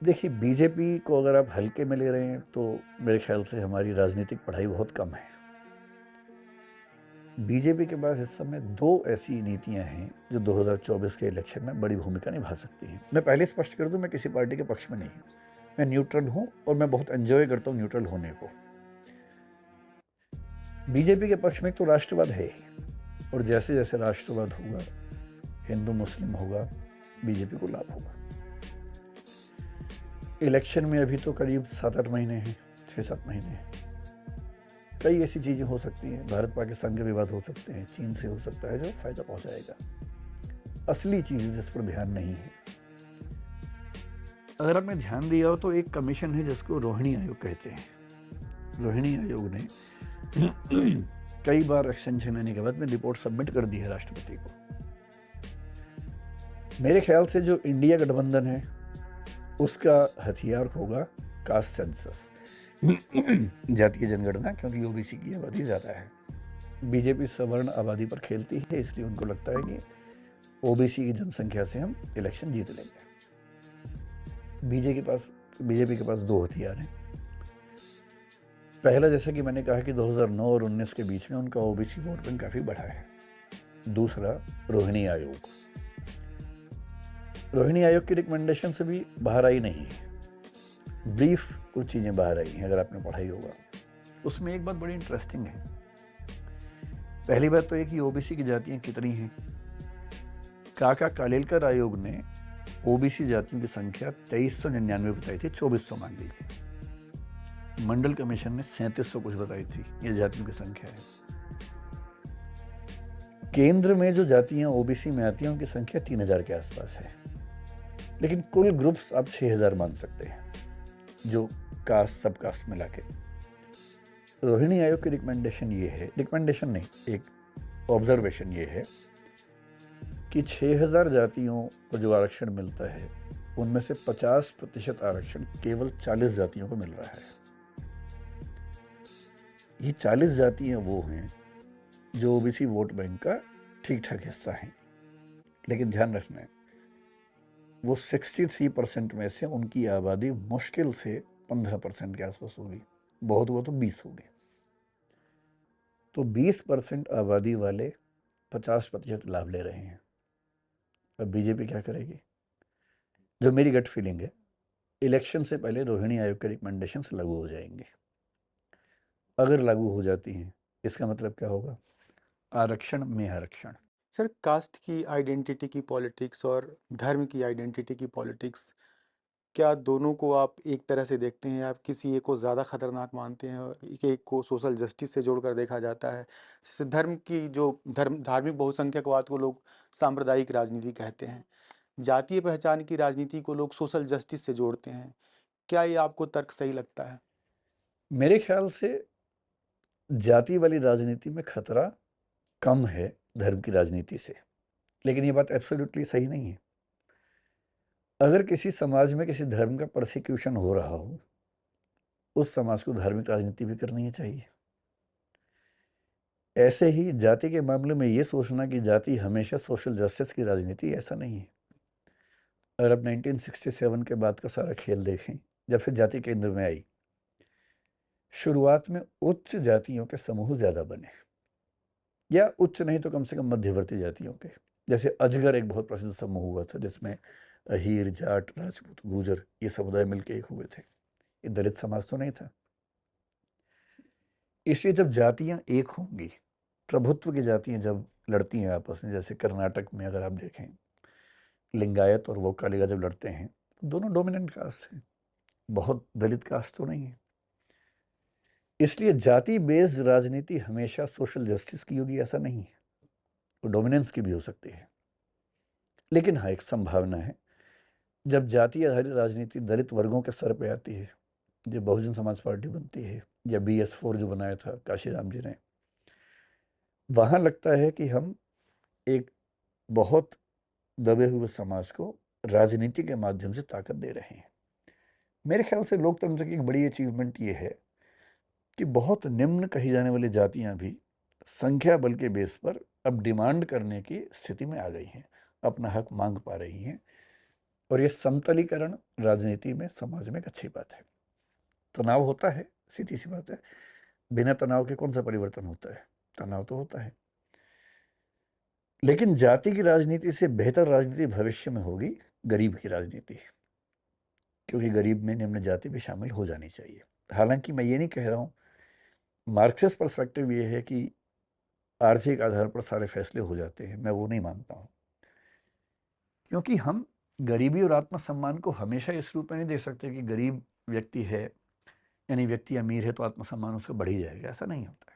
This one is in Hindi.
देखिए, बीजेपी को अगर आप हल्के में ले रहे हैं तो मेरे ख्याल से हमारी राजनीतिक पढ़ाई बहुत कम है। बीजेपी के पास इस समय दो ऐसी नीतियां हैं जो 2024 के इलेक्शन में बड़ी भूमिका निभा सकती हैं। मैं पहले स्पष्ट कर दूं, मैं किसी पार्टी के पक्ष में नहीं हूं, मैं न्यूट्रल हूं और मैं बहुत एंजॉय करता हूं न्यूट्रल होने को। बीजेपी के पक्ष में तो राष्ट्रवाद है ही, और जैसे जैसे राष्ट्रवाद होगा, हिंदू मुस्लिम होगा, बीजेपी को लाभ होगा। इलेक्शन में अभी तो करीब 7-8 महीने हैं, 6-7 महीने हैं। कई ऐसी चीज़ें हो सकती हैं, भारत पाकिस्तान के विवाद हो सकते हैं, चीन से हो सकता है, जो फायदा पहुंचाएगा। असली चीज़ जिस पर ध्यान नहीं है, अगर आपने ध्यान दिया हो तो एक कमीशन है जिसको रोहिणी आयोग कहते हैं। रोहिणी आयोग ने कई बार एक्सटेंशन लेने के बाद में रिपोर्ट सबमिट कर दी है राष्ट्रपति को। मेरे ख्याल से जो इंडिया गठबंधन है उसका हथियार होगा कास्ट सेंसस, जातीय जनगणना, क्योंकि ओबीसी की आबादी ज़्यादा है। बीजेपी सवर्ण आबादी पर खेलती है, इसलिए उनको लगता है कि ओबीसी की जनसंख्या से हम इलेक्शन जीत लेंगे। बीजेपी के पास दो हथियार हैं। पहला, जैसा कि मैंने कहा कि 2009 और 19 के बीच में उनका ओबीसी वोट बैंक काफ़ी बढ़ा है। दूसरा, रोहिणी आयोग। रोहिणी आयोग की रिकमेंडेशन से भी बाहर आई नहीं है, ब्रीफ कुछ चीज़ें बाहर आई हैं, अगर आपने पढ़ाई होगा। उसमें एक बात बड़ी इंटरेस्टिंग है। पहली बात तो ये कि ओबीसी की जातियां कितनी हैं। काका कालेलकर आयोग ने ओबीसी जातियों की संख्या 2399 बताई थी, 2400 मान लीजिए। मंडल कमीशन ने 3700 कुछ बताई थी, ये जातियों की संख्या है। केंद्र में जो जातियां ओबीसी में आती हैं उनकी संख्या 3000 के आसपास है, लेकिन कुल ग्रुप्स आप 6000 मान सकते हैं, जो कास्ट सब कास्ट मिला के। रोहिणी आयोग की रिकमेंडेशन ये है, रिकमेंडेशन नहीं, एक ऑब्जर्वेशन ये है कि 6000 जातियों को जो आरक्षण मिलता है उनमें से 50% आरक्षण केवल 40 जातियों को मिल रहा है। ये 40 जातियां वो हैं जो ओबीसी वोट बैंक का ठीक ठाक हिस्सा हैं, लेकिन ध्यान रखना है वो 63% में से उनकी आबादी मुश्किल से 15% के आसपास होगी, बहुत हुआ तो 20 होगी। तो 20% आबादी वाले 50% लाभ ले रहे हैं। अब बीजेपी क्या करेगी? जो मेरी गट फीलिंग है, इलेक्शन से पहले रोहिणी आयोग के रिकमेंडेशंस लागू हो जाएंगे। अगर लागू हो जाती हैं, इसका मतलब क्या होगा? आरक्षण में आरक्षण। सर, कास्ट की आइडेंटिटी की पॉलिटिक्स और धर्म की आइडेंटिटी की पॉलिटिक्स, क्या दोनों को आप एक तरह से देखते हैं? आप किसी एक को ज़्यादा खतरनाक मानते हैं और एक को सोशल जस्टिस से जोड़कर देखा जाता है? जैसे धर्म की जो धार्मिक बहुसंख्यकवाद को लोग सांप्रदायिक राजनीति कहते हैं, जातीय पहचान की राजनीति को लोग सोशल जस्टिस से जोड़ते हैं। क्या ये आपको तर्क सही लगता है? मेरे ख्याल से जाति वाली राजनीति में खतरा कम है धर्म की राजनीति से, लेकिन ये बात एब्सोल्युटली सही नहीं है। अगर किसी समाज में किसी धर्म का प्रोसिक्यूशन हो रहा हो, उस समाज को धार्मिक राजनीति भी करनी चाहिए। ऐसे ही जाति के मामले में ये सोचना कि जाति हमेशा सोशल जस्टिस की राजनीति, ऐसा नहीं है। अगर आप 1967 के बाद का सारा खेल देखें, जब से जाति केंद्र में आई, शुरुआत में उच्च जातियों के समूह ज्यादा बने, या उच्च नहीं तो कम से कम मध्यवर्ती जातियों के। जैसे अजगर एक बहुत प्रसिद्ध समूह हुआ था, जिसमें अहीर, जाट, राजपूत, गुर्जर ये समुदाय मिलकर एक हुए थे। ये दलित समाज तो नहीं था। इसलिए जब जातियां एक होंगी, प्रभुत्व की जातियां जब लड़ती हैं आपस में, जैसे कर्नाटक में अगर आप देखें, लिंगायत और वोक्कालिगा जब लड़ते हैं, दोनों डोमिनेंट कास्ट हैं, बहुत दलित कास्ट तो नहीं है। इसलिए जाति बेस्ड राजनीति हमेशा सोशल जस्टिस की होगी, ऐसा नहीं है। वो डोमिनेंस की भी हो सकती है। लेकिन हाँ, एक संभावना है, जब जाति आधारित राजनीति दलित वर्गों के सर पे आती है, जब बहुजन समाज पार्टी बनती है, या BS4 जो बनाया था काशीराम जी ने, वहां लगता है कि हम एक बहुत दबे हुए समाज को राजनीति के माध्यम से ताकत दे रहे हैं। मेरे ख्याल से लोकतंत्र की एक बड़ी अचीवमेंट ये है कि बहुत निम्न कही जाने वाली जातियां भी संख्या बल के बेस पर अब डिमांड करने की स्थिति में आ गई हैं, अपना हक मांग पा रही हैं। और ये समतलीकरण राजनीति में, समाज में एक अच्छी बात है। तनाव होता है, सीधी सी बात है, बिना तनाव के कौन सा परिवर्तन होता है? तनाव तो होता है। लेकिन जाति की राजनीति से बेहतर राजनीति भविष्य में होगी गरीब की राजनीति, क्योंकि गरीब में निम्न जाति भी शामिल हो जानी चाहिए। हालांकि मैं ये नहीं कह रहा हूँ, मार्क्सिस्ट पर्सपेक्टिव ये है कि आर्थिक आधार पर सारे फैसले हो जाते हैं, मैं वो नहीं मानता हूँ। क्योंकि हम गरीबी और आत्मसम्मान को हमेशा इस रूप में नहीं देख सकते कि गरीब व्यक्ति है यानी व्यक्ति अमीर है तो आत्मसम्मान उसका बढ़ ही जाएगा, ऐसा नहीं होता है।